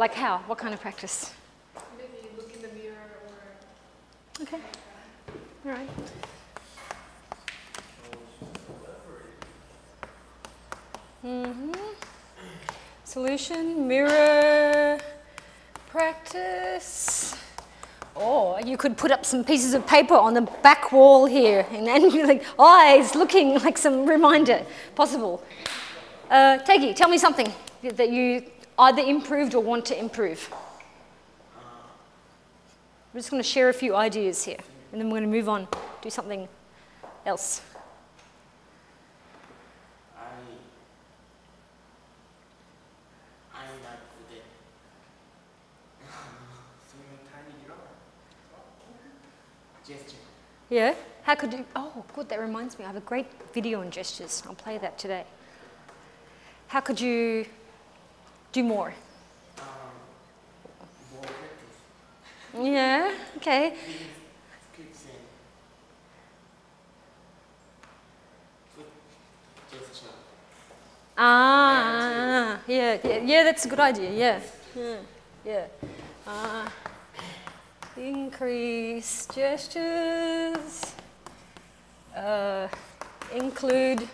Like how? What kind of practice? Maybe look in the mirror or... Okay. All right. Solution, mirror, practice. Or you could put up some pieces of paper on the back wall here and then be like, eyes looking like some reminder. Possible. Tegi, tell me something that you either improved or want to improve. I'm just going to share a few ideas here and then we're going to move on, do something else. Gesture. Yeah? How could you, oh good, that reminds me, I have a great video on gestures. I'll play that today. How could you do more? More practice. Yeah, okay. Foot gesture. Yeah, that's a good idea, yeah. Increase gestures, include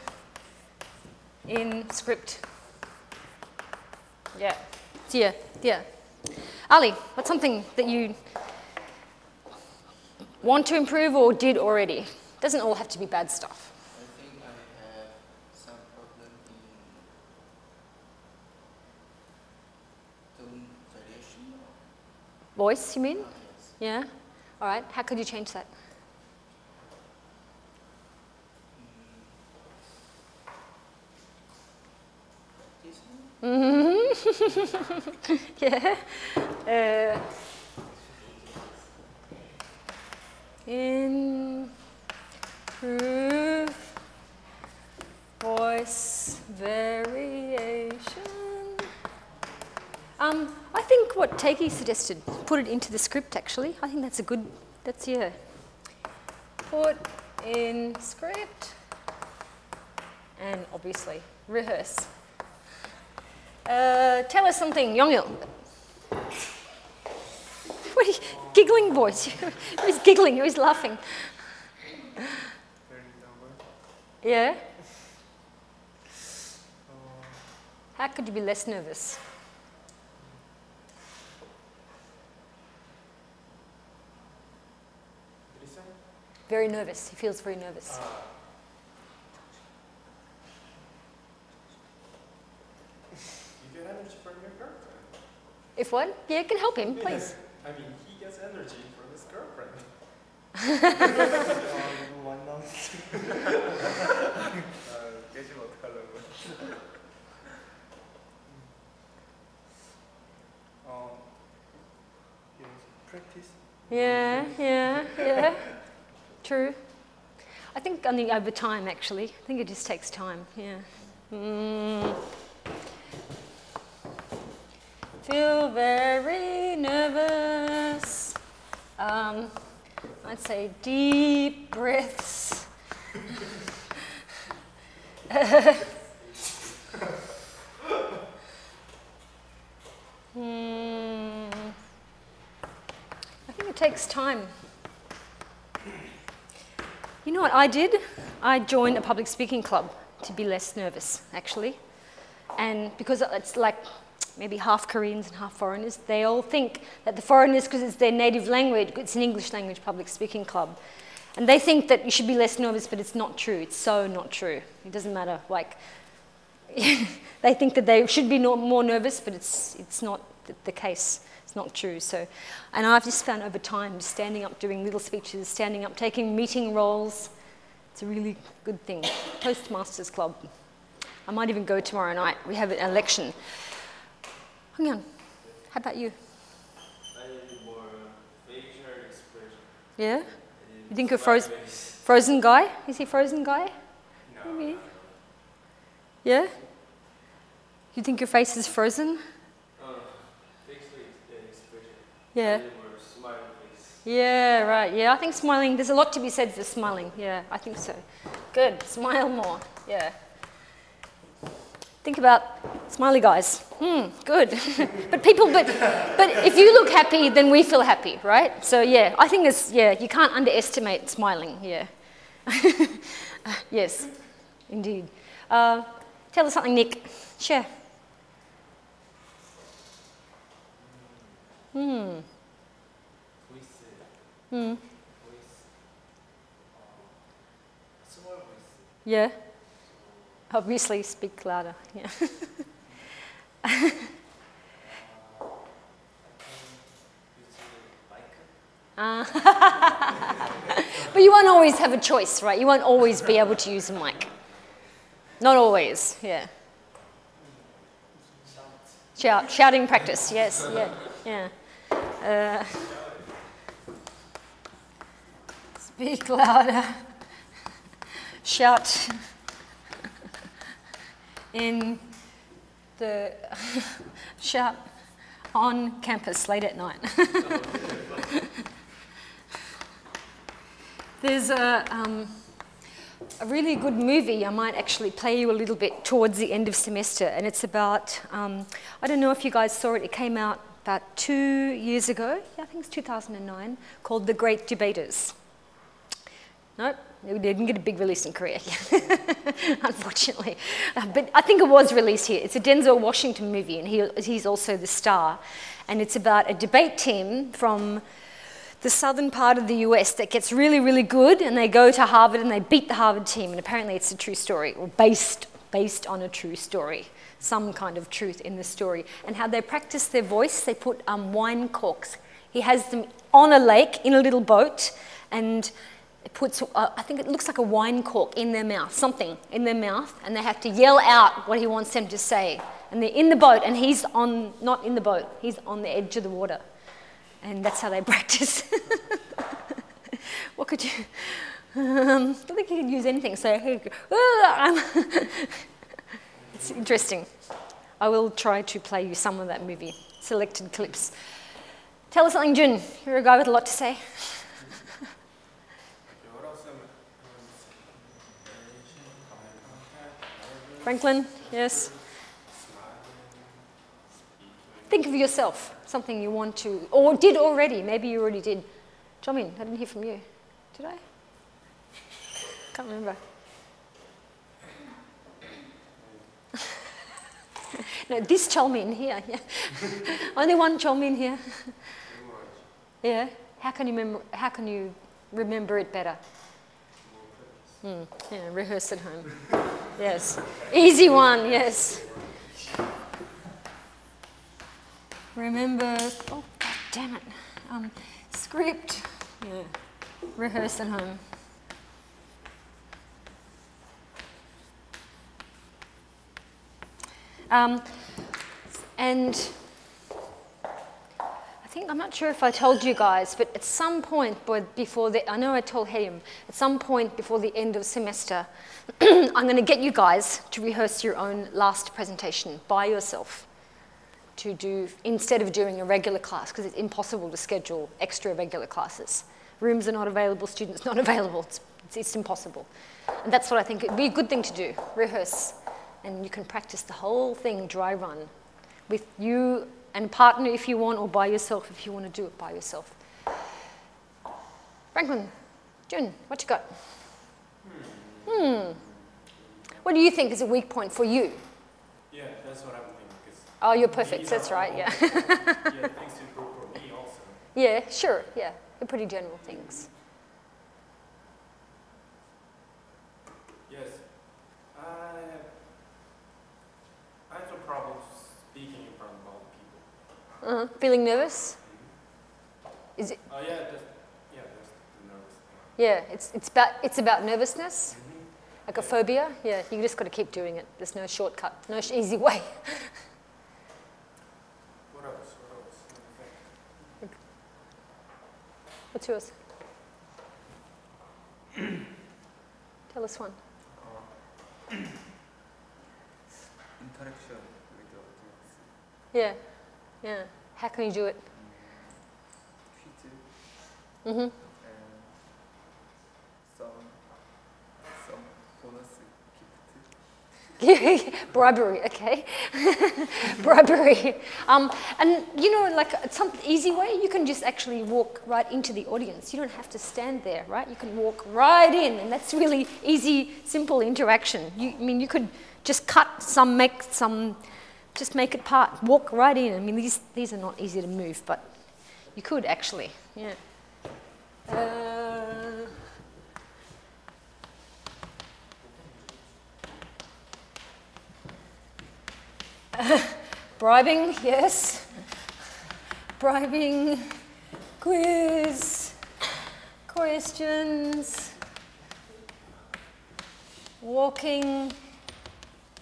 in script. Yeah. Ali, what's something that you want to improve or did already? Doesn't all have to be bad stuff. I think I have some problem in tone variation. Voice, you mean? Yes. Yeah? All right, how could you change that? Yeah. Improve voice variation. I think what Tegi suggested, put it into the script actually. I think that's a good, yeah. Put in script and obviously rehearse. Tell us something, Yongil. What are you, giggling voice? He's giggling, he's laughing. Yeah? How could you be less nervous? Very nervous. He feels very nervous. You get energy from your girlfriend. If what? Yeah, you can help him, please. I mean, he gets energy from his girlfriend. 깨지면 어떡하려고. Practice. Yeah. True. I think only over time, actually. I think it just takes time, yeah. Feel very nervous. I'd say deep breaths. I think it takes time. You know what I did? I joined a public speaking club to be less nervous, actually. And because it's like maybe half Koreans and half foreigners, they all think that the foreigners, because it's their native language, it's an English language public speaking club. And they think that you should be less nervous, but it's not true. It's so not true. It doesn't matter. Like, they think that they should be more nervous, but it's not the case. It's not true. So, and I've just found over time, just standing up, doing little speeches, standing up, taking meeting roles, it's a really good thing. Toastmasters Club. I might even go tomorrow night. We have an election. Hang on. How about you? I need more facial expression. Yeah? You think you're frozen guy? Is he frozen guy? No. Maybe. Yeah? You think your face is frozen? Facial expression. Yeah. I need more smile face. Yeah, right. Yeah, I think smiling, there's a lot to be said for smiling. Yeah, I think so. Good. Smile more. Yeah. Think about smiley guys. Good. but if you look happy, then we feel happy, right? So yeah, I think you can't underestimate smiling. Yeah. Yes, indeed. Tell us something, Nick. Share. voice. Voice. Small voice. Yeah. Obviously, speak louder. Yeah. But you won't always have a choice, right? You won't always be able to use a mic. Not always, yeah. Shouting practice, yes, yeah. Speak louder. Shout in the shout on campus late at night. There's a really good movie I might actually play you a little bit towards the end of semester, and it's about, I don't know if you guys saw it, it came out about 2 years ago, I think it's 2009, called The Great Debaters. Nope, they didn't get a big release in Korea, unfortunately. But I think it was released here. It's a Denzel Washington movie, and he's also the star. And it's about a debate team from the southern part of the US that gets really, really good, and they go to Harvard and they beat the Harvard team, and apparently it's a true story, or based on a true story, some kind of truth in the story. And how they practice their voice, they put wine corks. He has them on a lake in a little boat, and it puts, I think it looks like a wine cork in their mouth, something in their mouth, and they have to yell out what he wants them to say. And they're in the boat, and he's not in the boat, he's on the edge of the water. And that's how they practice. What could you, I think you could use anything. So, it's interesting. I will try to play you some of that movie, selected clips. Tell us something, Jun. You're a guy with a lot to say. Franklin, yes. Think of yourself, something you want to, or did already, maybe you already did. Jomin, I didn't hear from you. Did I? Can't remember. No, this Cholmin here, yeah. Only one Cholmin here. Yeah, how can you remember it better? Yeah, rehearse at home. Yes, easy one, yes. Remember, oh, God damn it. Script, yeah, rehearse at home. And I think, I'm not sure if I told you guys, but at some point I know I told him, at some point before the end of semester, I'm going to get you guys to rehearse your own last presentation by yourself to do, instead of doing a regular class, because it's impossible to schedule extra regular classes. Rooms are not available, students not available, it's impossible. And that's what I think it'd be a good thing to do, rehearse. And you can practice the whole thing dry run with you and a partner if you want, or by yourself if you want to do it by yourself. Franklin, Jun, what you got? What do you think is a weak point for you? Yeah, that's what I'm thinking. Oh, you're perfect, that's right, yeah. Yeah, things to improve for me also. Yeah, sure, yeah. They're pretty general things. Yes. I have some problems speaking in front of other people. Feeling nervous? Is it? Oh, yeah, that's the nervous thing. Yeah, it's about nervousness, like a phobia. Yeah, you just got to keep doing it. There's no shortcut, no easy way. What else? What's yours? Tell us one. Interaction with the audience. Yeah, yeah. How can you do it? Quiz and some bonus gift. Bribery, okay. Bribery. And you know, like some easy way, you can just actually walk right into the audience. You don't have to stand there, right? You can walk right in, and that's really easy, simple interaction. I mean, you could just cut some, make some, just make it part, walk right in. I mean, these are not easy to move, but you could actually, yeah. Bribing, yes. Bribing, quiz, questions, walking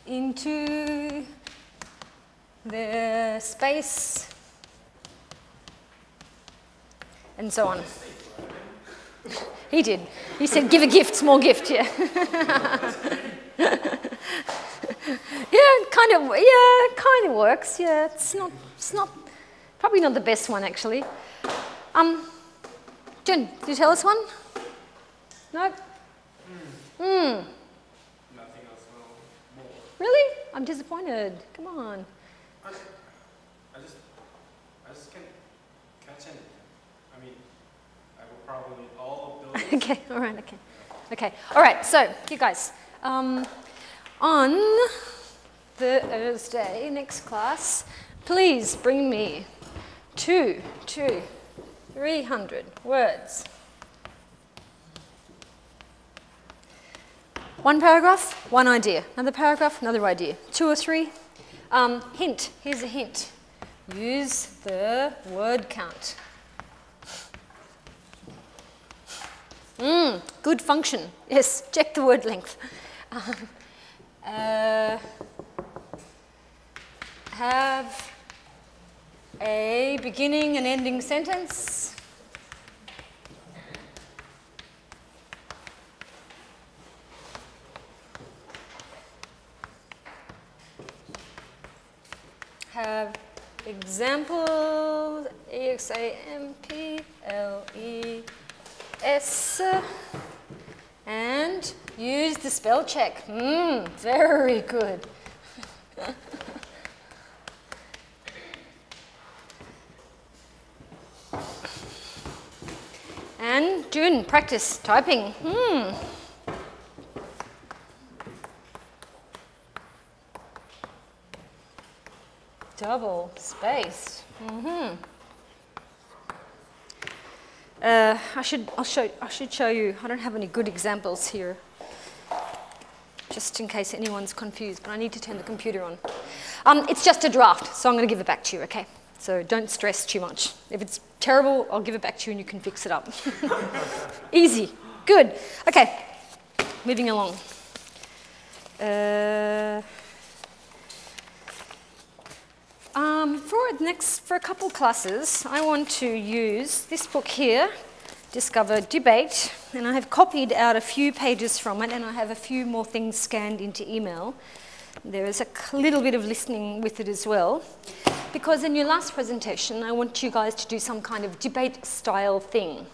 into the space, and so on. He did. He said, give a gift, small gift, yeah. Yeah, kind of works. Yeah, it's not, probably not the best one actually. Jun, did you tell us one? No? Nothing else, no more. Really? I'm disappointed. Come on. I just can't catch anything. I mean, I will probably all of those. Okay, all right, okay. Okay, all right, so you guys, on the Thursday, next class, please bring me 300 words. One paragraph, one idea. Another paragraph, another idea. 2 or 3. Hint, here's a hint. Use the word count. Good function. Yes, check the word length. Have a beginning and ending sentence. Have examples, EXAMPLES, and use the spell check. Very good. And June, practice typing. Double spaced. I should show you. I don't have any good examples here, just in case anyone's confused. But I need to turn the computer on. It's just a draft, so I'm going to give it back to you. Okay. So don't stress too much. If it's terrible, I'll give it back to you and you can fix it up. Easy. Good. Okay. Moving along. For a couple classes, I want to use this book here, Discover Debate, and I have copied out a few pages from it, and I have a few more things scanned into email. There is a little bit of listening with it as well, because in your last presentation, I want you guys to do some kind of debate-style thing,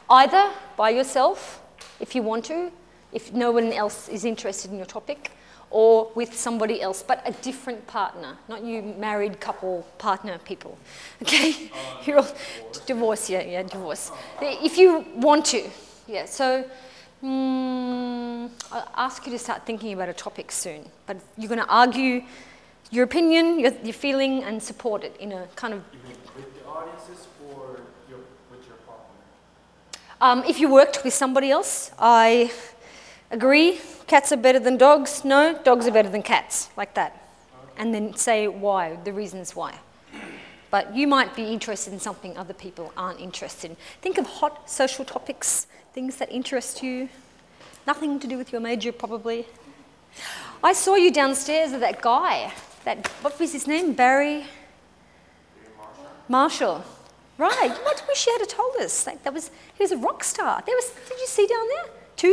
either by yourself, if you want to, if no one else is interested in your topic, or with somebody else, but a different partner, not you married couple partner people, okay? You're all divorce, yeah, divorce. If you want to, yeah, so I'll ask you to start thinking about a topic soon, but you're gonna argue your opinion, your feeling, and support it in a kind of... You mean with the audiences or with your partner? If you worked with somebody else, I agree, cats are better than dogs. No, dogs are better than cats, like that. Okay. And then say why, the reasons why. But you might be interested in something other people aren't interested in. Think of hot social topics, things that interest you. Nothing to do with your major, probably. I saw you downstairs with that guy. What was his name? Barry? Marshall. Right. What wish you had told us? Like he was a rock star. Did you see down there? 1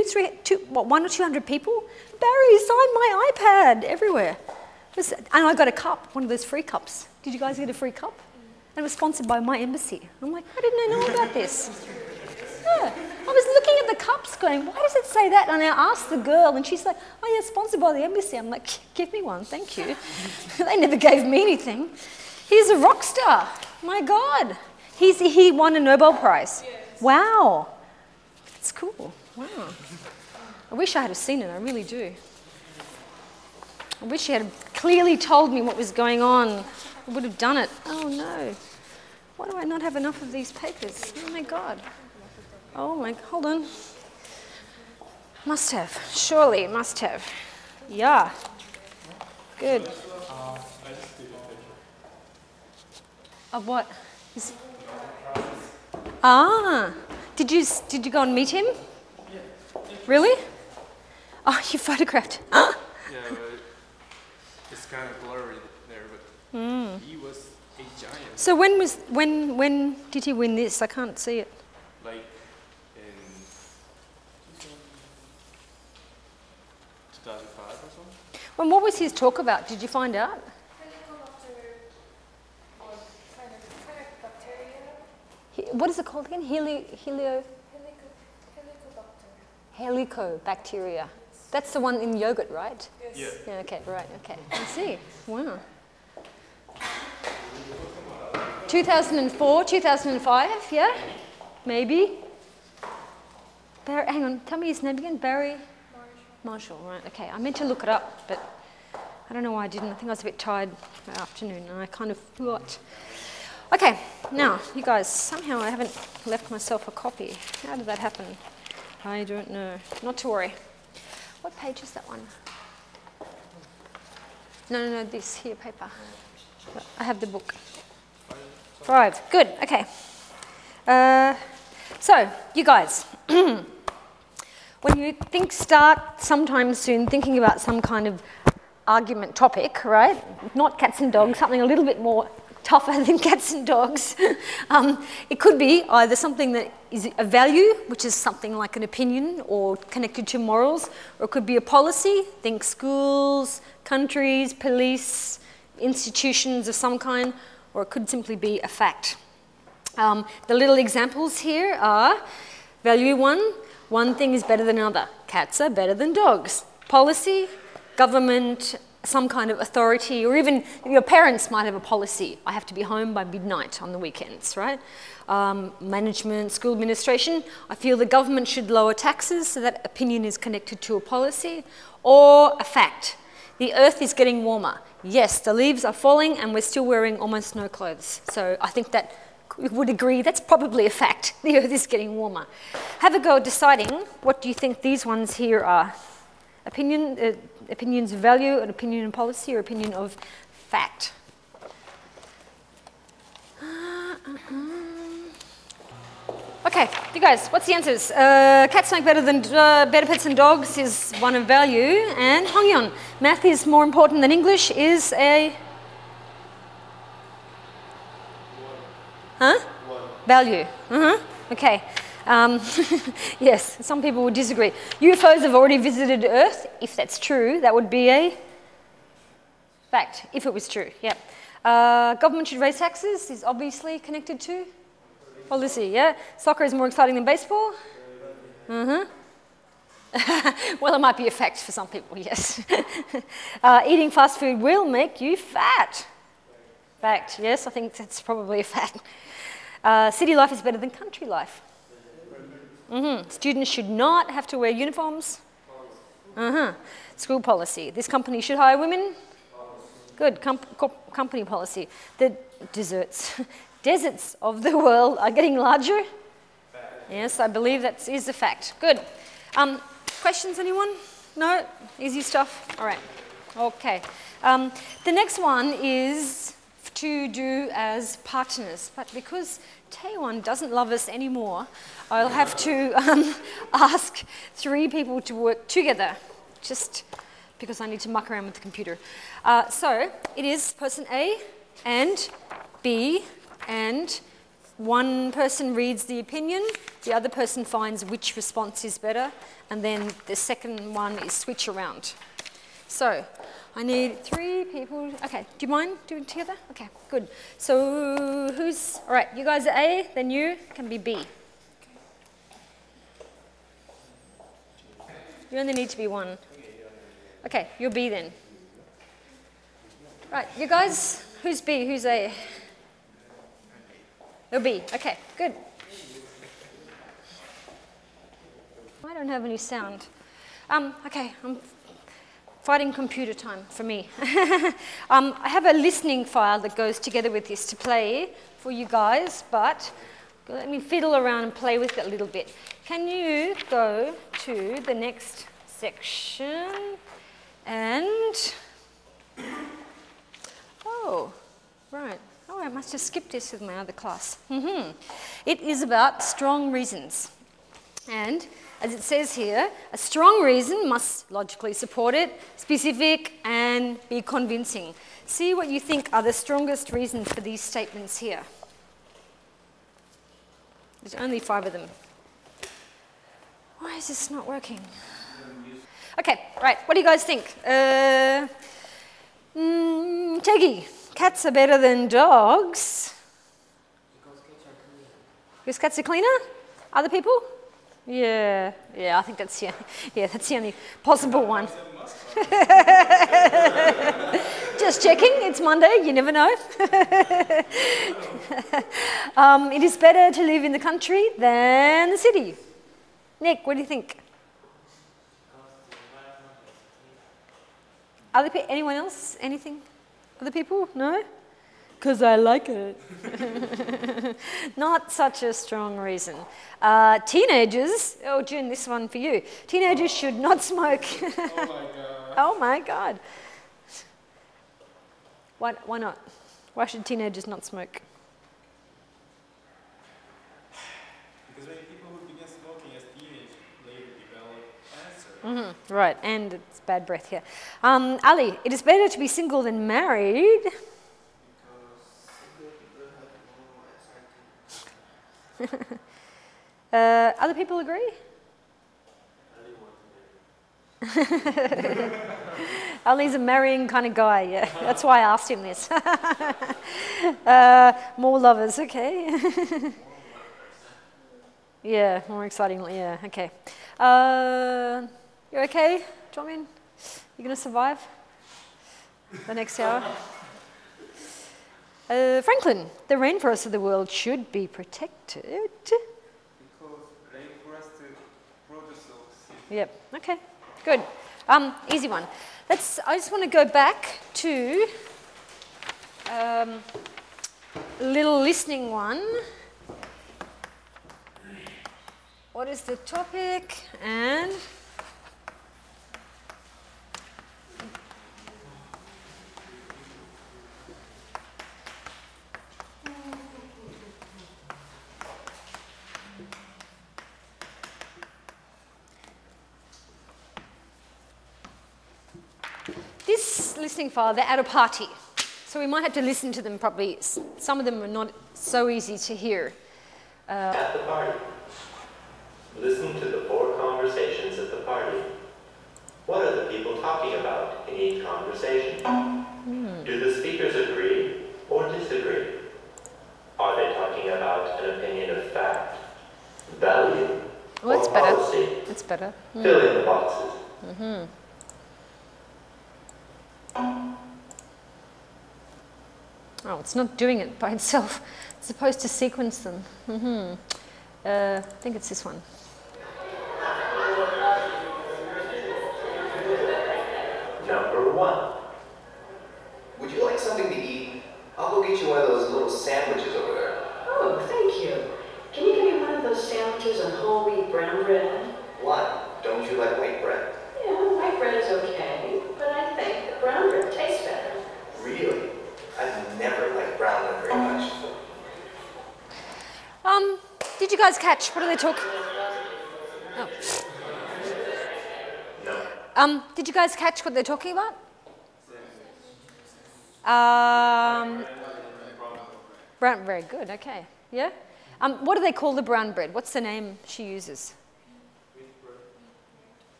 or 200 people? Barry signed my iPad everywhere. And I got a cup, one of those free cups. Did you guys get a free cup? And it was sponsored by my embassy. I'm like, I didn't know about this. Yeah. I was looking at the cups going, why does it say that? And I asked the girl and she's like, oh yeah, sponsored by the embassy. I'm like, give me one, thank you. They never gave me anything. He's a rock star. My God. He won a Nobel Prize. Yes. Wow. That's cool. Wow. I wish I had seen it, I really do. I wish she had clearly told me what was going on. I would have done it. Oh no. Why do I not have enough of these papers? Oh my God. Oh my, hold on. Must have, surely must have. Yeah. Good. Of what? Did you go and meet him? Yeah. Really? Oh, you photographed. Yeah, but it's kind of blurry there, but he was a giant. So when did he win this? I can't see it. Like in 2005 or something. Well, what was his talk about? Did you find out? What is it called again? Helicobacteria. That's the one in yogurt, right? Yes. Yeah. Yeah, okay, right, okay. I see. Wow. 2004, 2005, yeah? Maybe. Hang on, tell me his name again. Barry? Marshall, right, okay. I meant to look it up, but I don't know why I didn't. I think I was a bit tired that afternoon and I kind of forgot. Okay, now, you guys, somehow I haven't left myself a copy. How did that happen? I don't know. Not to worry. What page is that one? No, this here paper. I have the book. 5, good, okay. So, you guys, when you start sometime soon thinking about some kind of argument topic, right? Not cats and dogs, something a little bit more tougher than cats and dogs. It could be either something that is a value, which is something like an opinion or connected to morals, or it could be a policy, think schools, countries, police, institutions of some kind, or it could simply be a fact. The little examples here are value one thing is better than another. Cats are better than dogs. Policy, government, some kind of authority, or even your parents might have a policy. I have to be home by midnight on the weekends, right? Management, school administration. I feel the government should lower taxes, so that opinion is connected to a policy. Or a fact. The earth is getting warmer. Yes, the leaves are falling and we're still wearing almost no clothes. So I think that we would agree that's probably a fact. The earth is getting warmer. Have a go at deciding what do you think these ones here are. Opinions of value, an opinion of policy, or opinion of fact. Okay, you guys, what's the answers? Cats make better pets than dogs is one of value, and Hongyeon, math is more important than English is a... Huh? Value. Okay. Yes, some people would disagree. UFOs have already visited Earth. If that's true, that would be a fact, if it was true, yeah. Government should raise taxes is obviously connected to policy, yeah. Soccer is more exciting than baseball. Well, it might be a fact for some people, yes. Eating fast food will make you fat. Fact, yes, I think that's probably a fact. City life is better than country life. Students should not have to wear uniforms. School policy. This company should hire women. Good. Company policy. The deserts of the world are getting larger. Yes, I believe that is a fact. Good. Questions, anyone? No? Easy stuff? All right. Okay. The next one is to do as partners, but because Taewon doesn't love us anymore, I'll have to ask 3 people to work together, just because I need to muck around with the computer. So it is person A and B, and one person reads the opinion, the other person finds which response is better, and then the second one is switch around. So I need 3 people. Okay, do you mind doing it together? Okay, good. So all right, you guys are A, then you can be B. You only need to be one. Okay, you're B then. Right, you guys, who's B, who's A? You're B, okay, good. I don't have any sound. Okay, I'm fighting computer time for me. I have a listening file that goes together with this to play for you guys, but let me fiddle around and play with it a little bit. Can you go to the next section and... Oh, right. Oh, I must have skipped this with my other class. It is about strong reasons. And as it says here, a strong reason must logically support it, specific, and be convincing. See what you think are the strongest reasons for these statements here. There's only 5 of them. Why is this not working? Okay, right, what do you guys think? Teggy, cats are better than dogs. Because cats are cleaner? Other people? Yeah, I think that's that's the only possible one. Just checking, it's Monday, you never know. It is better to live in the country than the city. Nick, what do you think? Anyone else? Anything? Other people? No? Because I like it. Not such a strong reason. Teenagers, oh June, this one for you. Teenagers should not smoke. Oh my God. Oh my God. Why not? Why should teenagers not smoke? Because when people who begin smoking as teenagers later develop cancer. Right, and it's bad breath here. Ali, it is better to be single than married. Other people agree? Ali's a marrying kind of guy, yeah. That's why I asked him this. More lovers, okay. Yeah, more exciting, yeah, okay. You okay, Jomin? You gonna survive the next hour? Franklin, the rainforests of the world should be protected. Because rainforests produce oxygen. Yep, okay, good. Easy one. I just want to go back to a little listening one. What is the topic? And this listening file, they're at a party, so we might have to listen to them properly. Some of them are not so easy to hear. At the party. Listen to the 4 conversations at the party. What are the people talking about in each conversation? Do the speakers agree or disagree? Are they talking about an opinion of fact, value, Well, that's or better. policy? That's better. Fill in the boxes. Oh, it's not doing it by itself. It's supposed to sequence them. I think it's this one. Number 1. Would you like something to eat? I'll go get you one of those little sandwiches over there. Oh, thank you. Can you give me one of those sandwiches on whole wheat brown bread? Why? Don't you like white bread? Yeah, white bread is okay, but I think the brown bread tastes better. Really? I've never liked brown bread very much. Did you guys catch? What are they talking? Oh. Did you guys catch what they're talking about? Brown, very good, okay. Yeah? What do they call the brown bread? What's the name she uses?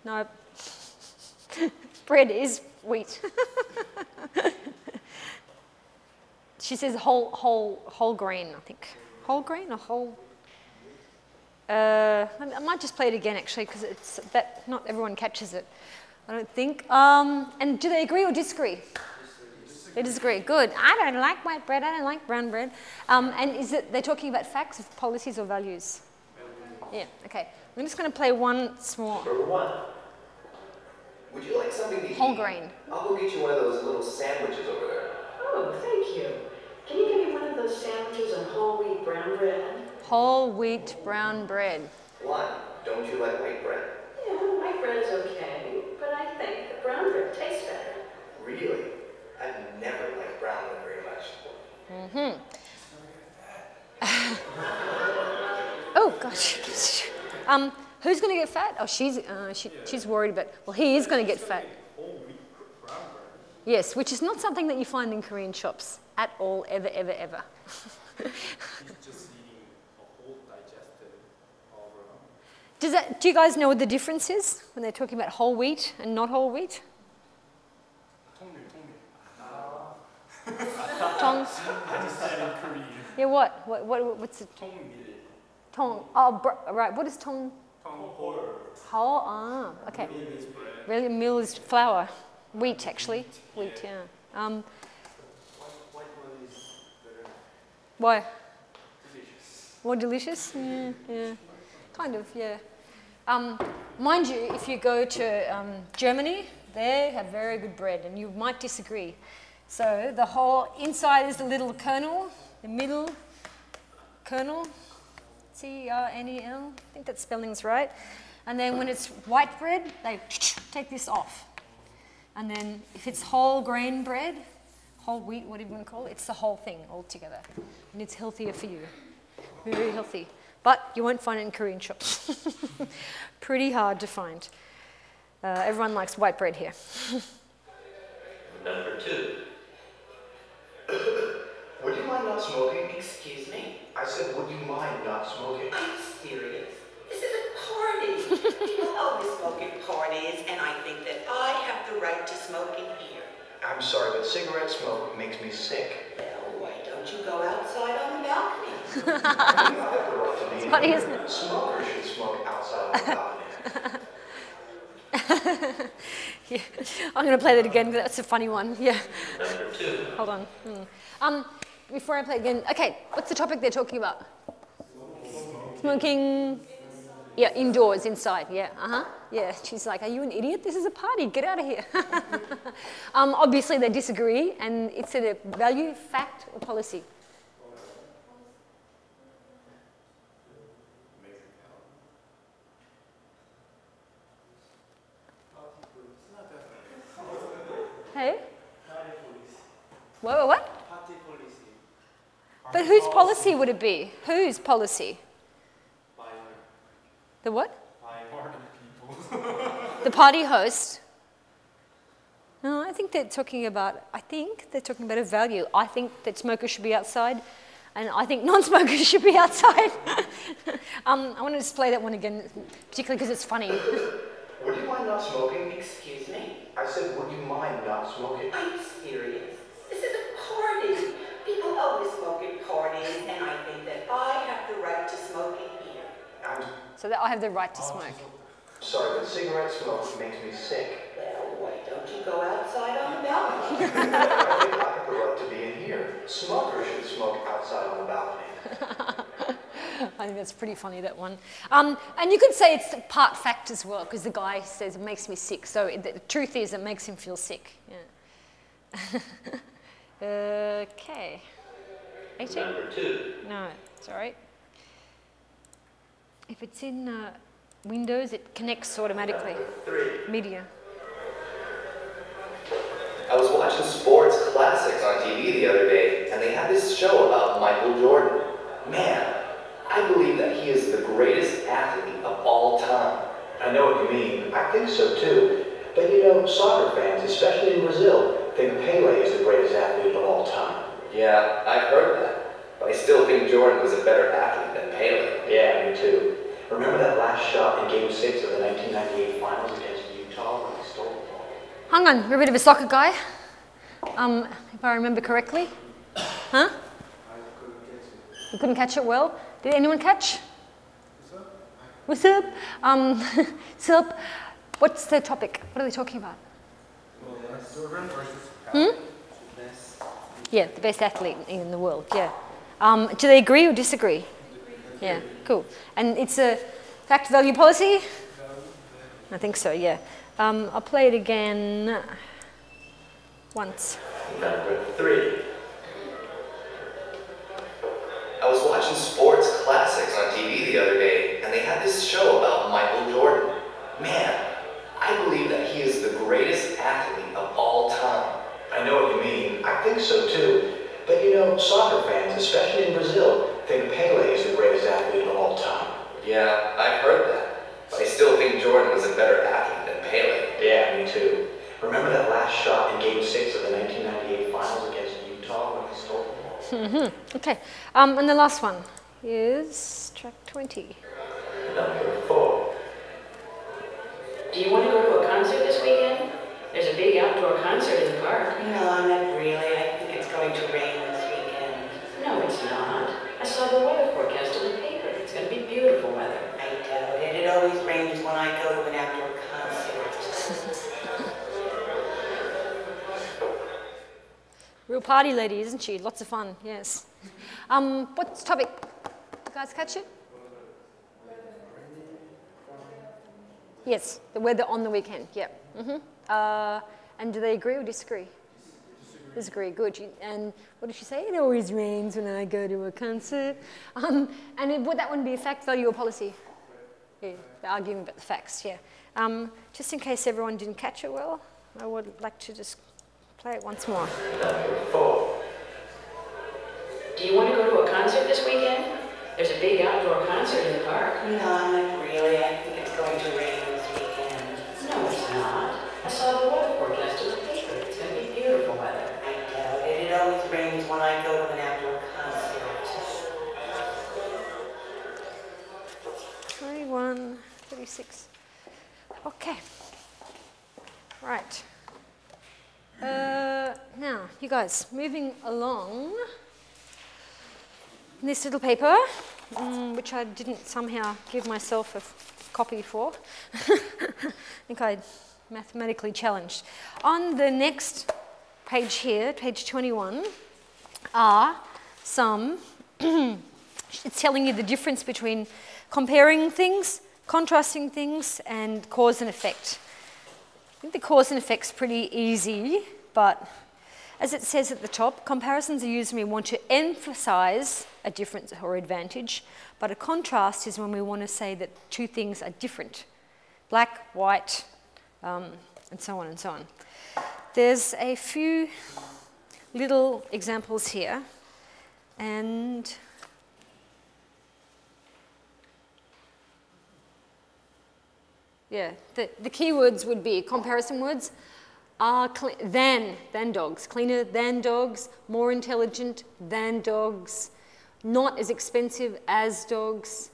No. Bread is wheat. She says whole grain, I think. Whole grain or whole? I might just play it again actually because it's that not everyone catches it, I don't think. And do they agree or disagree? They disagree. Good. I don't like white bread. I don't like brown bread. And is it they're talking about facts, policies, or values? Yeah. Okay. I'm just going to play once more. Number 1. Would you like something to eat? Whole grain. I'll go get you one of those little sandwiches over there. Oh, thank you. Can you give me one of those sandwiches on whole wheat brown bread? Whole wheat brown bread. Why? Don't you like white bread? Yeah, white bread is okay, but I think the brown bread tastes better. Really? I've never liked brown bread very much. Oh gosh. Who's going to get fat? Oh, she's worried about. Well, he is going to get fat. Yes, which is not something that you find in Korean shops at all, ever, ever, ever. He's just eating a whole digested all around. Do you guys know what the difference is when they're talking about whole wheat and not whole wheat? Tong. I just said in Korean. Yeah, what's it? Tong. Oh, right. What is tong? Oh, okay. Really, meal is flour. Wheat, actually. Wheat, yeah. White one is better. Why? Delicious. More delicious? Yeah. Kind of, yeah. Mind you, if you go to Germany, they have very good bread, and you might disagree. So the whole inside is the little kernel, the middle kernel, C-E-R-N-E-L, I think that spelling's right. And then when it's white bread, they take this off. And then if it's whole grain bread, whole wheat, whatever you want to call it, it's the whole thing all together. And it's healthier for you, very healthy. But you won't find it in Korean shops. Pretty hard to find. Everyone likes white bread here. Number 2. Would you mind not smoking? Excuse me? I said, would you mind not smoking? Are you serious? This is a party. People always smoke at parties, and I think that I have the right to smoke in here. I'm sorry, but cigarette smoke makes me sick. Well, why don't you go outside on the balcony? I have the right to be Funny, in isn't here. it? Smokers should smoke outside on the balcony. Yeah. I'm going to play that again. That's a funny one. Yeah. Number 2. Hold on. Before I play again, okay, what's the topic they're talking about? Smoking. Yeah, indoors, inside. Yeah. Yeah. She's like, "Are you an idiot? This is a party. Get out of here." Obviously, they disagree, and it's a value, fact, or policy. Hey? What? Party policy. But whose policy would it be? Whose policy? By The what? party people. The party host. No, I think they're talking about a value. I think that smokers should be outside, and I think non-smokers should be outside. I want to just play that one again, particularly because it's funny. Would you mind not smoking? Excuse me? I said, would you mind not smoking? Are you serious? This is a party. People always smoke at parties, and I think that I have the right to smoke in here. I'm So that I have the right to smoke. sorry, but cigarette smoke makes me sick. Well, why don't you go outside on the balcony? I think I have the right to be in here. Smokers should smoke outside on the balcony. I think that's pretty funny, that one. And you could say it's part fact as well, because the guy says it makes me sick. So the truth is it makes him feel sick. Yeah. Okay. 18? Number 2. No, it's all right. If it's in Windows, it connects automatically. Number 3. Media. I was watching sports classics on TV the other day, and they had this show about Michael Jordan. Man, I believe that he is the greatest athlete of all time. I know what you mean. I think so too. But you know, soccer fans, especially in Brazil, think Pele is the greatest athlete of all time. Yeah, I've heard that. But I still think Jordan was a better athlete than Pele. Yeah, me too. Remember that last shot in Game 6 of the 1998 Finals against Utah when he stole the ball? Hang on, you're a bit of a soccer guy. If I remember correctly. Huh? You couldn't catch it well? Did anyone catch? What's up? Sup? What's the topic? What are they talking about? Yeah, the best athlete in the world, yeah. Do they agree or disagree? Yeah, cool. And it's a fact value policy? I think so, yeah. I'll play it again once. Number 3. I was watching sports classics on TV the other day, and they had this show about Michael Jordan. Man, I believe that he is the greatest athlete of all time. I know what you mean. I think so too. But you know, soccer fans, especially in Brazil, think Pele is the greatest athlete of all time. Yeah, I've heard that. But I still think Jordan was a better athlete than Pele. Yeah, me too. Remember that last shot in Game 6 of the 1998 Finals against Utah when he stole the ball? Okay, and the last one is track 20. Number 4. Do you want to go to a concert this weekend? There's a big outdoor concert in the park. No, not really. I think it's going to rain this weekend. No, it's not. I saw the weather forecast in the paper. It's going to be beautiful weather. I doubt it. It always rains when I go to an outdoor concert. Real party lady, isn't she? Lots of fun, yes. What's the topic? You guys catch it? Yes, the weather on the weekend, yeah. And do they agree or disagree? Disagree, good. And what did she say? It always rains when I go to a concert. And would that one be a fact, value, or policy? Yeah, they're arguing about the facts, yeah. Just in case everyone didn't catch it well, I would like to just play it once more. Number 4. Do you want to go to a concert this weekend? There's a big outdoor concert in the park. No, not really. I think it's going to rain this weekend. No, it's not. I saw the weather forecast in the paper. It's going to be beautiful weather. I doubt it. It always rains when I go to an outdoor concert. 21, 36. Okay. Right. Now, you guys, moving along. This little paper, which I didn't somehow give myself a copy for. I think I mathematically challenged. On the next page here, page 21, are some, it's telling you the difference between comparing things, contrasting things, and cause and effect. I think the cause and effect's pretty easy, but as it says at the top, comparisons are used when we want to emphasize a difference or advantage, but a contrast is when we want to say that two things are different. Black, white, and so on and so on. There's a few little examples here, and yeah, the keywords would be comparison words are than dogs, cleaner than dogs, more intelligent than dogs, not as expensive as dogs,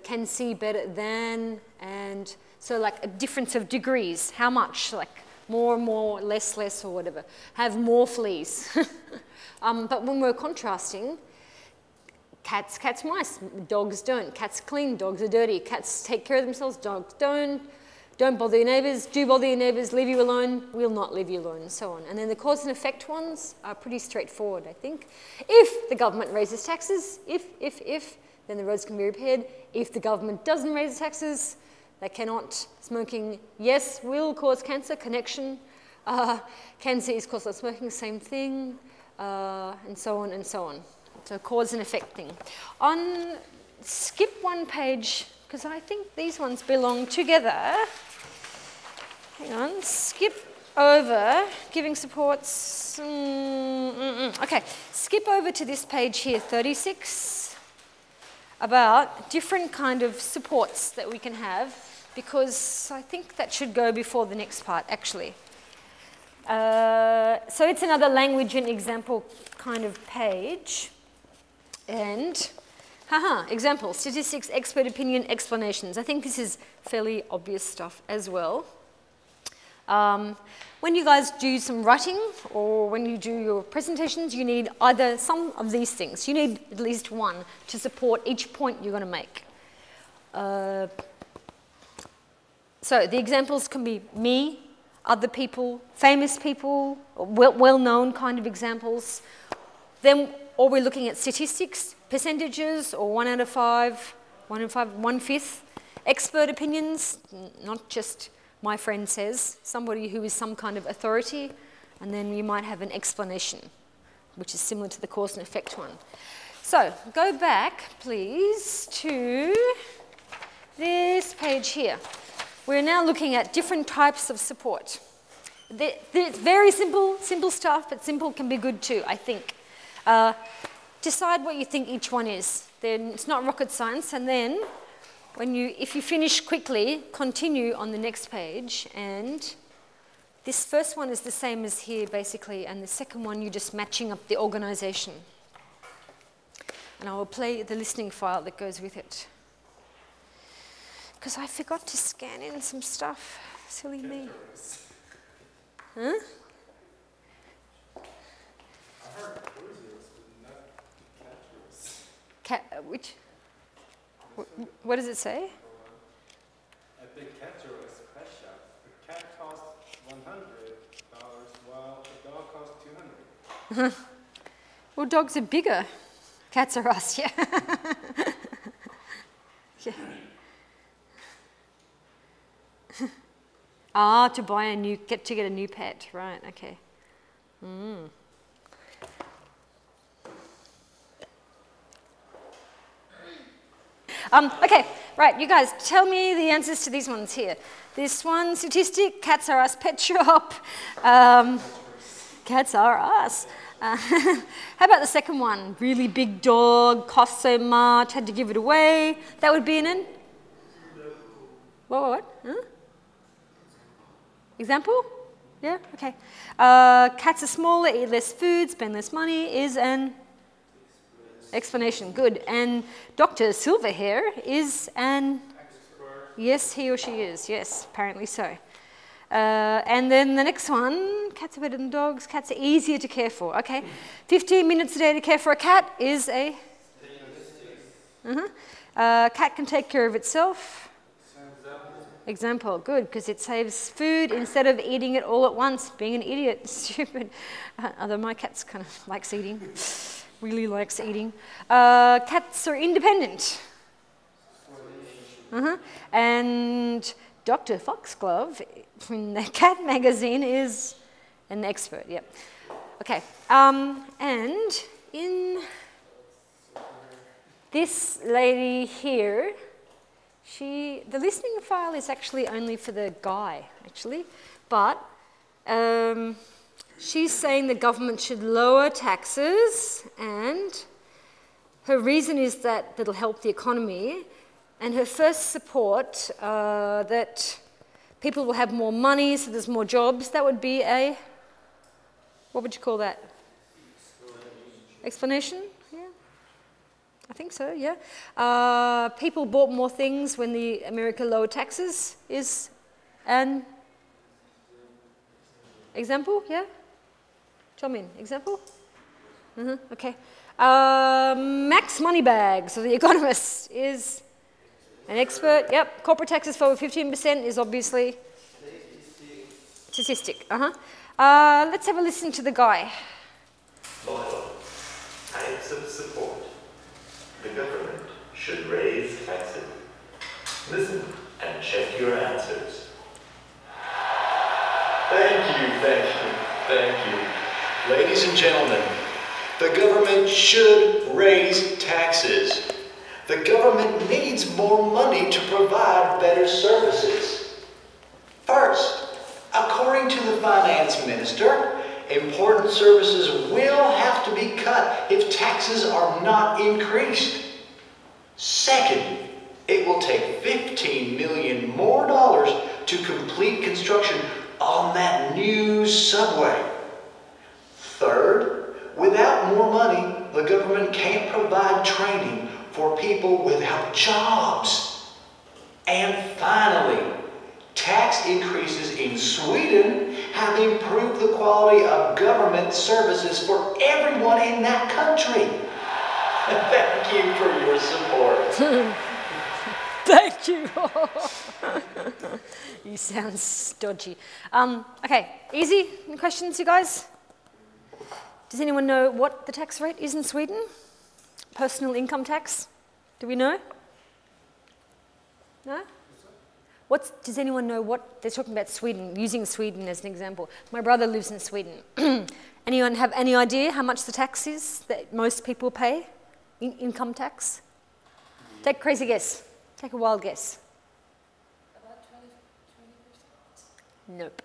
can see better than, and so like a difference of degrees, how much, like more, less, or whatever, have more fleas. But when we're contrasting, cats, mice, dogs don't. Cats clean, dogs are dirty. Cats take care of themselves, dogs don't. Don't bother your neighbours, do bother your neighbours, leave you alone, will not leave you alone, and so on. And then the cause and effect ones are pretty straightforward, I think. If the government raises taxes, if, then the roads can be repaired. If the government doesn't raise taxes, they cannot. Smoking, yes, will cause cancer, connection. Cancer is caused by smoking, same thing, and so on and so on. So cause and effect thing. Skip one page, because I think these ones belong together. Hang on, skip over, giving supports. Okay, skip over to this page here, 36, about different kind of supports that we can have, because I think that should go before the next part, actually. So it's another language and example kind of page. And example, statistics, expert opinion, explanations. I think this is fairly obvious stuff as well. When you guys do some writing or when you do your presentations, you need either some of these things. You need at least one to support each point you're going to make. So the examples can be me, other people, famous people, well-known kind of examples. Then, or we're looking at statistics, percentages, or 1 out of 5, 1 in 5, 1/5. Expert opinions, not just my friend says, somebody who is some kind of authority, and then you might have an explanation, which is similar to the cause and effect one. So, go back, please, to this page here. We're now looking at different types of support. It's very simple stuff, but simple can be good too, I think. Decide what you think each one is. Then it's not rocket science, and then if you finish quickly, continue on the next page, and this first one is the same as here basically, and the second one you're just matching up the organization. And I will play the listening file that goes with it. Because I forgot to scan in some stuff. Silly me. Huh? I heard cruisers, but not Which? What does it say? At the catcher is special. The cat costs $100 while the dog costs $200. Well, dogs are bigger. Cats are us, yeah. Yeah. To buy get a new pet, right? Okay. Okay, right, you guys, tell me the answers to these ones here. This one, statistic, cats are us, pet shop. Cats are us. How about the second one? Really big dog, cost so much, had to give it away. That would be an What? Huh? Example? Yeah, okay. Cats are smaller, eat less food, spend less money is an explanation. Good. And Dr. Silverhair is an expert. Yes, he or she is. Yes, apparently so. And then the next one, cats are better than dogs. Cats are easier to care for. Okay. 15 minutes a day to care for a cat is a... cat can take care of itself. Example, good, because it saves food instead of eating it all at once, being an idiot, stupid. Although my cat's kind of likes eating, really likes eating. Cats are independent. And Dr. Foxglove in the cat magazine is an expert, yep. Okay, and in this lady here, the listening file is actually only for the guy, actually, but she's saying the government should lower taxes, and her reason is that it'll help the economy, and her first support that people will have more money, so there's more jobs. That would be a, what would you call that? Explanation? I think so, yeah. People bought more things when America lowered taxes is an example, yeah? Chomin, example? Okay. Max Moneybags, so the economist, is an expert. Yep, corporate taxes for over 15% is obviously statistic. Let's have a listen to the guy. Motto, types of support. The government should raise taxes. Listen and check your answers. Thank you. Ladies and gentlemen, the government should raise taxes. The government needs more money to provide better services. First, according to the finance minister, important services will have to be cut if taxes are not increased. Second, it will take $15 million more to complete construction on that new subway. Third, without more money, the government can't provide training for people without jobs. And finally, tax increases in Sweden have improved the quality of government services for everyone in that country. Thank you for your support. Thank you. You sound stodgy. Okay, easy. Any questions, you guys? Does anyone know what the tax rate is in Sweden? Personal income tax? Do we know? No? Does anyone know what they're talking about Sweden, using Sweden as an example? My brother lives in Sweden. Anyone have any idea how much the tax is that most people pay? Income tax? Take a crazy guess. Take a wild guess. About 20%? Nope.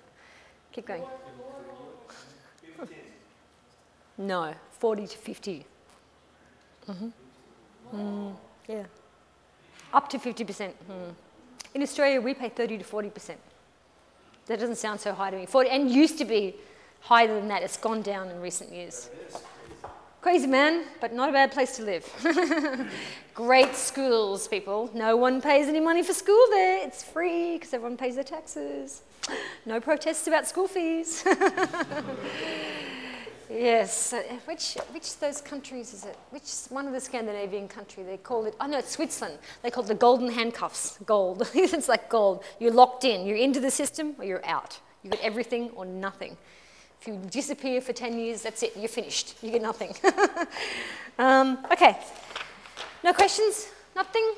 Keep going. No, 40 to 50. Yeah. Up to 50%. In Australia, we pay 30 to 40%. That doesn't sound so high to me. 40, and used to be higher than that. It's gone down in recent years. Crazy, man, but not a bad place to live. Great schools, people. No one pays any money for school there. It's free because everyone pays their taxes. No protests about school fees. Yes. Which of those countries is it? Which one of the Scandinavian country? They call it, oh no, it's Switzerland. They call it the golden handcuffs, gold. It's like gold. You're locked in. You're into the system or you're out. You get everything or nothing. If you disappear for 10 years, that's it. You're finished. You get nothing. Okay. No questions? Nothing?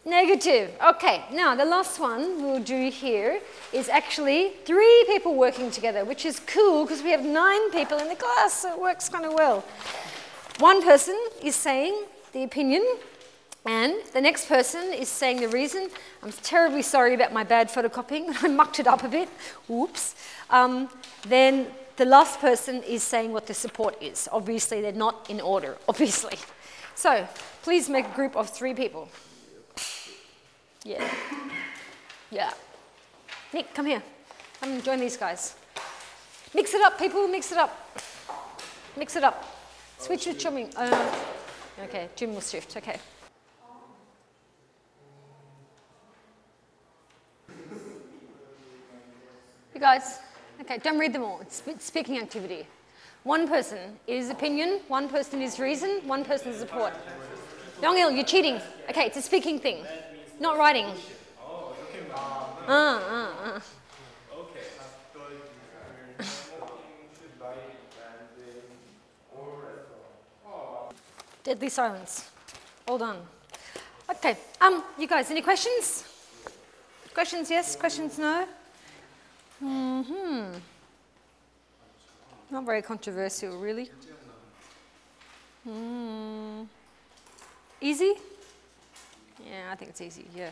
Negative. Okay, now the last one we'll do here is actually 3 people working together, which is cool because we have 9 people in the class, so it works kind of well. One person is saying the opinion, and the next person is saying the reason. I'm terribly sorry about my bad photocopying. I mucked it up a bit. Whoops. Then the last person is saying what the support is. Obviously, they're not in order, obviously. So please make a group of 3 people. Yeah. Yeah. Nick, come here. Come and join these guys. Mix it up, people. Mix it up. Mix it up. Switch with Jim. Okay, Jim will shift. Okay. You guys. Okay, don't read them all. It's speaking activity. One person is opinion, one person is reason, one person is support. Yongil, you're cheating. Okay, it's a speaking thing. Not writing. Okay. Deadly silence. All done. Okay. You guys, any questions? Questions, yes? Questions, no? Not very controversial, really. Easy? Yeah, I think it's easy, yeah.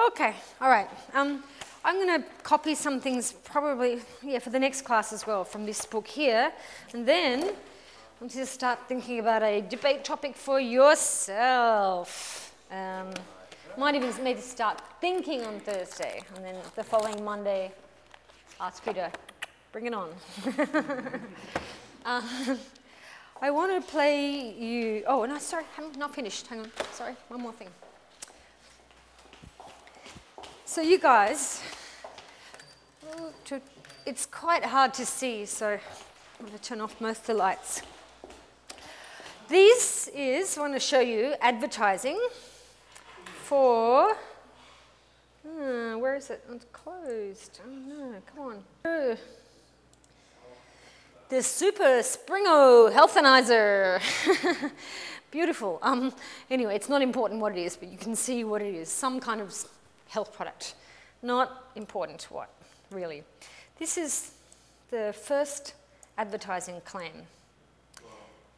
Okay, all right. I'm going to copy some things probably, for the next class as well from this book here. And then I'm going to start thinking about a debate topic for yourself. Might even maybe start thinking on Thursday. And then the following Monday, ask you to bring it on. I want to play you... Oh, no, sorry, I'm not finished. Hang on. Sorry, one more thing. So you guys, it's quite hard to see, so I'm going to turn off most of the lights. This is, I want to show you, advertising for... where is it? It's closed. Oh no, come on. The Super Springo Healthanizer. Beautiful. Anyway, it's not important what it is, but you can see what it is. Some kind of health product. Not important what, really. This is the first advertising claim.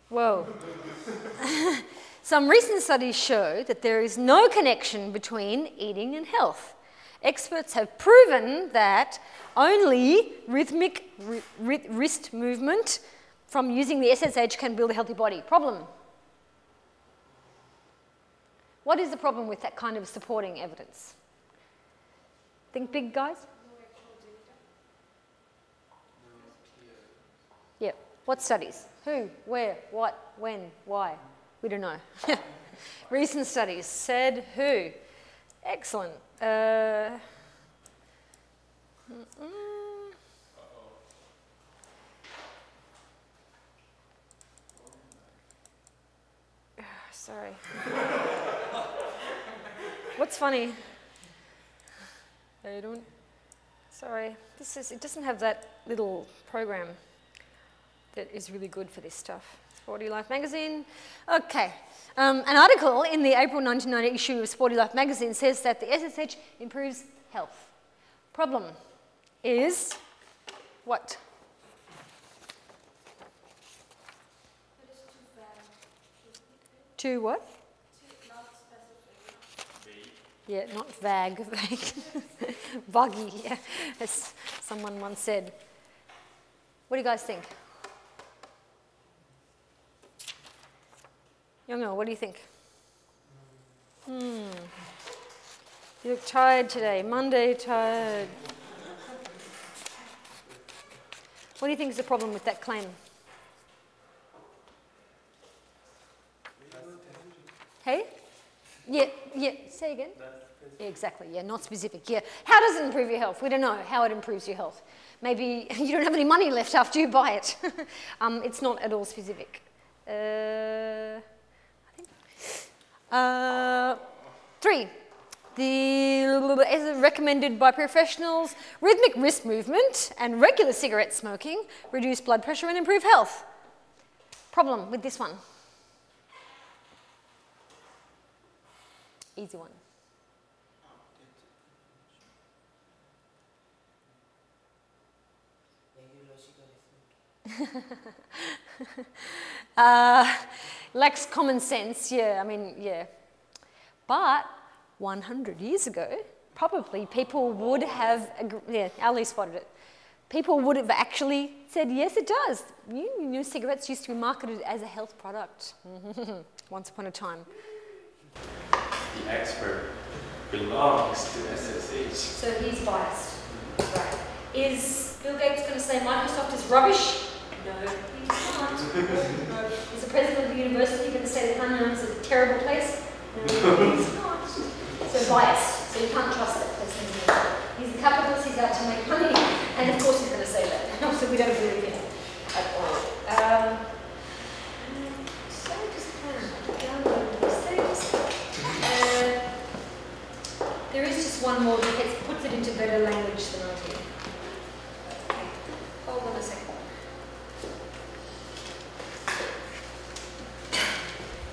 Whoa. Some recent studies show that there is no connection between eating and health. Experts have proven that only rhythmic wrist movement from using the SSH can build a healthy body. Problem. What is the problem with that kind of supporting evidence? Think big, guys? Yeah. What studies? Who? Where? What? When? Why? We don't know. Recent studies said who? Excellent. Sorry. What's funny? They don't. Sorry, it doesn't have that little program that is really good for this stuff. Sporty Life magazine. Okay. An article in the April 1990 issue of Sporty Life magazine says that the SSH improves health. Problem is what? Too what? Yeah, not vague. Buggy, yeah, as someone once said. What do you guys think? Youngo, what do you think? You look tired today. Monday, tired. What do you think is the problem with that claim? Hey? Yeah, say again. Yeah, exactly, yeah, not specific. Yeah. How does it improve your health? We don't know how it improves your health. Maybe you don't have any money left after you buy it. It's not at all specific. I think. 3. As recommended by professionals, rhythmic wrist movement and regular cigarette smoking reduce blood pressure and improve health. Problem with this one? Easy one. Lacks common sense, yeah, I mean, yeah. But 100 years ago, probably people would have, yeah, Ali spotted it. People would have actually said, yes, it does. You know, cigarettes used to be marketed as a health product once upon a time. The expert belongs to SSH. So he's biased. Right. Is Bill Gates going to say Microsoft is rubbish? No, he's not. No. Is the president of the university going to say that Hanyang is a terrible place? No, he's not. So biased. So you can't trust that person. He's a capitalist, he's out to make money, and of course he's going to say that. So we don't believe him at all. So just kind of download these things. There is just one more that puts it into better language than I do. Okay. Hold on a second.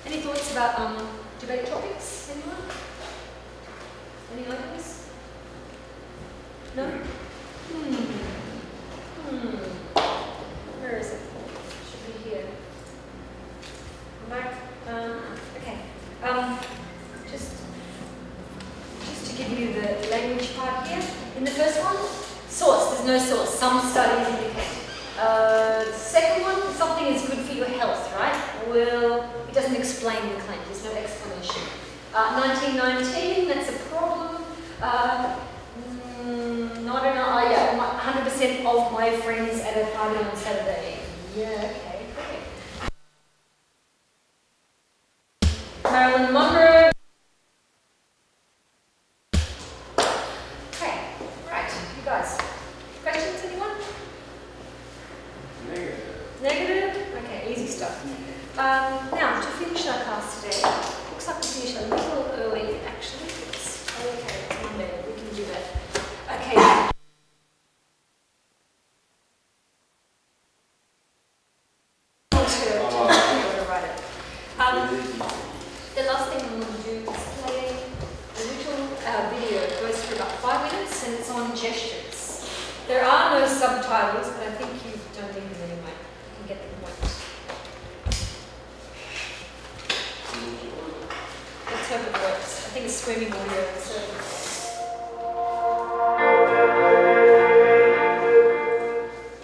Any thoughts about debate topics? Anyone? Any items? No? Where is it? Should be here. I'm back. Okay. Just to give you the language part here. In the first one, source. There's no source. Some studies indicate. Second one, something is good for your health, right? Well, it doesn't explain the claim. There's no explanation. 1919, that's a problem. Not enough. Yeah, 100% of my friends at a party on Saturday. Yeah, okay, great. Marilyn Monroe. Okay, right, you guys. Questions, anyone? Negative. Negative? Okay, easy stuff. Now, to finish our class today, looks like we finished a little early, actually. It's okay, it's Monday, we can do that. Okay. The last thing I'm going to do is play a little video. It goes for about 5 minutes and it's on gestures. There are no subtitles, but I think you don't need them anyway. You can get the point. Let's hope it works. I think it's screaming audio, so.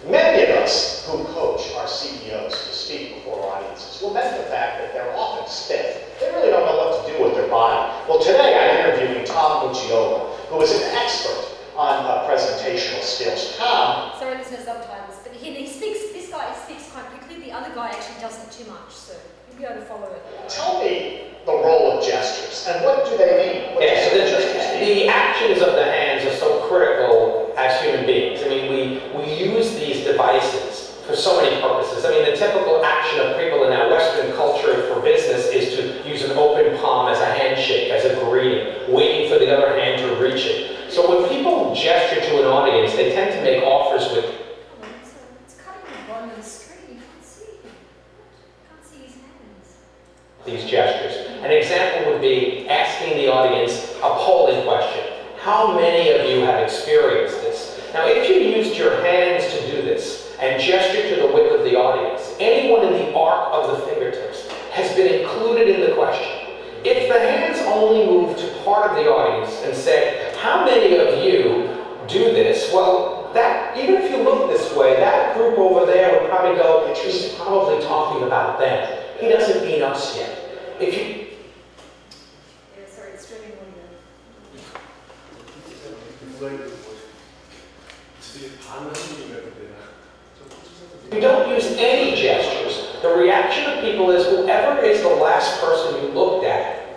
Many of us who coach our CEOs to speak before audiences will mention the fact that they're often stiff. They really don't know what to do with their body. Well, today I'm interviewing Tom Mucciolo, who is an expert on presentational skills. Tom. Sorry, there's no subtitles, but this guy speaks quite quickly. The other guy actually doesn't too much, so you'll be able to follow it. Tell me the role of gestures and what do they mean? What Yeah, so do gestures mean? the actions of the hands are so critical as human beings. I mean, we use these devices for so many purposes. poses. I mean, the typical action of people in our Western culture for business is to use an open palm as a handshake, as a greeting, waiting for the other hand to reach it. So when people gesture to an audience, they tend to make offers with It's cutting the bottom of the screen. You can't see. You can't see his hands. these gestures. An example would be asking the audience a polling question. How many of you have experienced this? Now, if you used your hands to do this and gestured to the width of the audience, anyone in the arc of the fingertips has been included in the question. If the hands only moved to part of the audience and said, how many of you do this? Well, that, even if you look this way, that group over there would probably go, he's probably talking about them. He doesn't mean us yet. If you Sorry, it's streaming audio. If you don't use any gestures, the reaction of people is whoever is the last person you looked at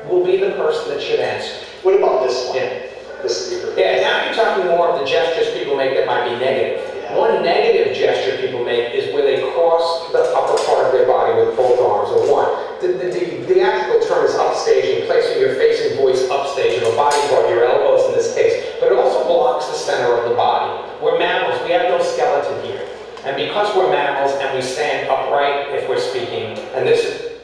will be the person that should answer. What about this one? Yeah. This speaker. Yeah, now you're talking more of the gestures people make that might be negative. Yeah. One negative gesture people make is where they cross the upper part of their body with both arms, or one. The actual term is upstaging, placing your face and voice upstage of a body part, your elbows in this case, but it also blocks the center of the body. We're mammals, we have no skeleton here. And because we're mammals and we stand upright if we're speaking, and this is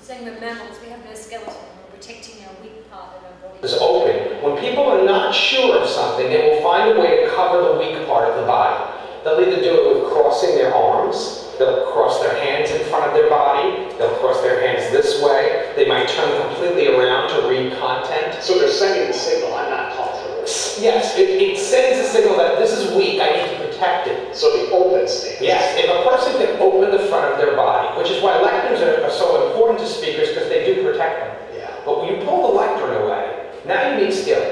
Saying we're mammals, we have no skeleton. We're protecting our weak part of our body. is open. When people are not sure of something, they will find a way to cover the weak part of the body. They'll either do it with crossing their arms, they'll cross their hands in front of their body, they'll cross their hands this way, they might turn completely around to read content. So they're sending the signal, I'm not comfortable. Yes, it sends a signal that this is weak, I need to protect it. So the open stance. Yes, if a person can open the front of their body, which is why lecterns are so important to speakers because they do protect them. Yeah. But when you pull the lectern away, now you need skill.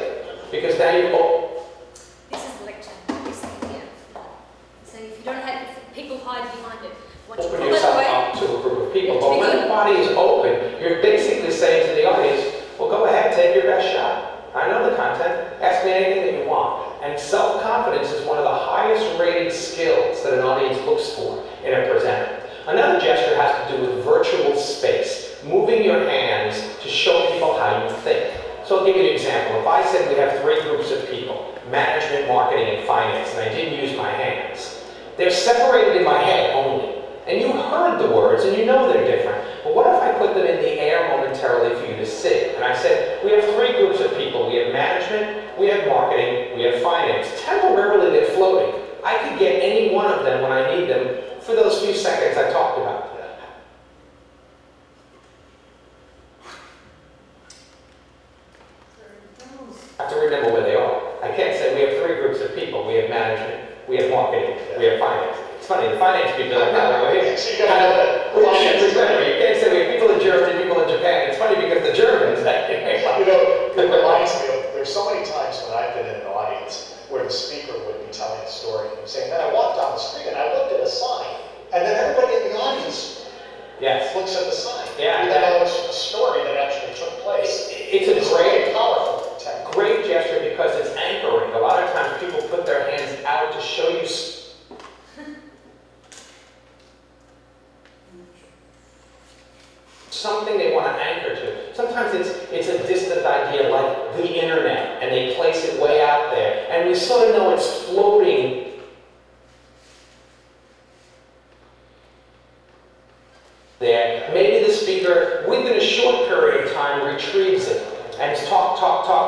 Because now you This is the lecture. This thing here. So if you don't have, if people hide behind it, once you open pull it yourself away, up to a group of people. But when the body is open, you're basically saying to the audience, well, go ahead, take your best shot. I know the content. Ask me anything that you want. And self-confidence is one of the highest rated skills that an audience looks for in a presenter. Another gesture has to do with virtual space, moving your hands to show people how you think. So I'll give you an example. If I said we have 3 groups of people, management, marketing, and finance, and I didn't use my hands, they're separated in my head only. And you heard the words, and you know they're different. But what if I put them in the air momentarily for you to see? And I said, we have 3 groups of people. We have management, we have marketing, we have finance. Temporarily, they're floating. I could get any one of them when I need them for those few seconds I talked about. I have to remember where they are. I can't say we have 3 groups of people. We have management, we have marketing, we have finance. It's funny, the finance people are like, no, we're here. So you gotta know that. You can't say we have people in Germany, people in Japan. It's funny because the Germans, You know, it reminds me of, there's so many times when I've been in an audience where the speaker would be telling a story and saying, then I walked down the street and I looked at a sign, and then everybody in the audience looks at the sign. Yeah. Even though it's a story that actually took place. It's a very powerful technique. great gesture because it's anchoring. A lot of times people put their hands out to show you something they want to anchor to. Sometimes it's a distant idea like the internet, and they place it way out there, and we sort of know it's floating. There, maybe the speaker, within a short period of time, retrieves it and talk,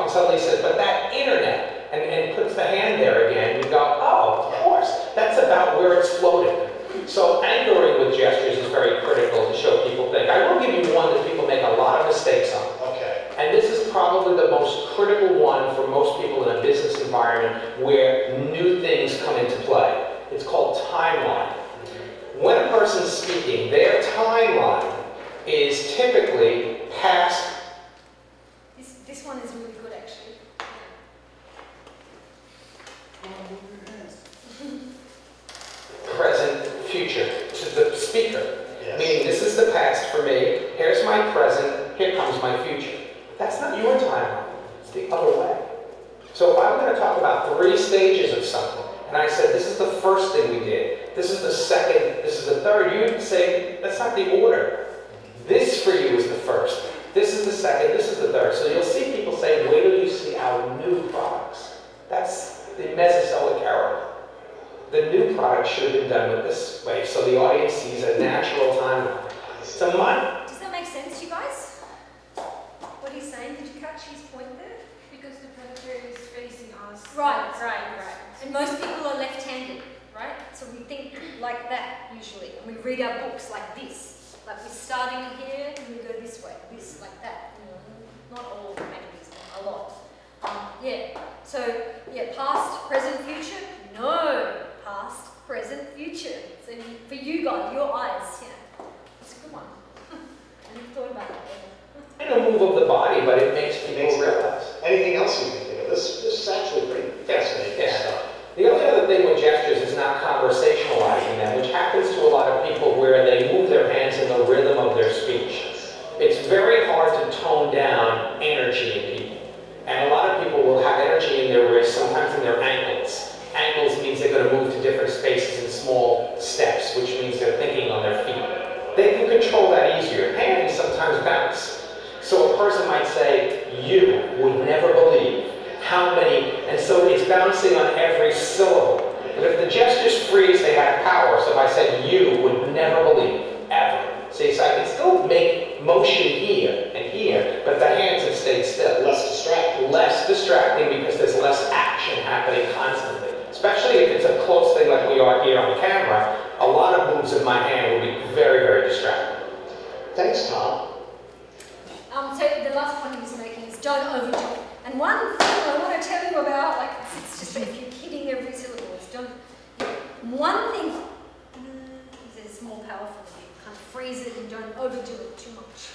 and suddenly says, but that internet, and puts the hand there again. You go, oh, of course, that's about where it's floating. So anchoring with gestures is very critical to show people think. I will give you one that people make a lot of mistakes on. Okay. And this is probably the most critical one for most people in a business environment where new things come into play. It's called timeline. When a person's speaking, their timeline is typically past. This one is really good, actually. Present, future to the speaker. Yes. Meaning this is the past for me, here's my present, here comes my future. That's not your timeline, it's the other way. So if I were going to talk about 3 stages of something, and I said this is the first thing we did, this is the second, this is the third. You say, that's not the order. This for you is the first. This is the second, this is the third. So you'll see people say, wait till you see our new products. That's the Mesozoic era. The new product should have been done with this way, so the audience sees a natural timeline. So does that make sense, you guys? What he's saying? Did you catch his point there? Because the predator is facing us. Right. And most people are left-handed, right? So we think like that usually, and we read our books like this. Like we're starting here and we go this way, this like that. You know, not all maybe, but a lot. Yeah. So yeah, past, present, future. No, past, present, future. So for you guys, your eyes, yeah, it's a good one. And you've thought about it. And a move of the body, but it makes people realize. Anything else you can think of? This is actually pretty fascinating stuff. The only other thing with gestures is not conversationalizing them, which happens to a lot of people where they move their hands in the rhythm of their speech. It's very hard to tone down energy in people. And a lot of people will have energy in their wrists, sometimes in their ankles. Ankles means they're going to move to different spaces in small steps, which means they're thinking on their feet. They can control that easier. Hands sometimes bounce. So a person might say, you would never believe how many, and so it's bouncing on every syllable. But if the gestures freeze, they have power. So if I said, you would never believe, ever. See, so I can still make motion here and here, but the hands have stayed still. Less distracting. Less distracting because there's less action happening constantly. Especially if it's a close thing like we are here on camera, a lot of moves of my hand will be very, very distracting. Thanks, Tom. So the last point he's making is don't overdo it. And one thing I want to tell you about, like it's just if you're hitting every syllable, is don't. One thing is more powerful. You kind of freeze it and don't overdo it too much.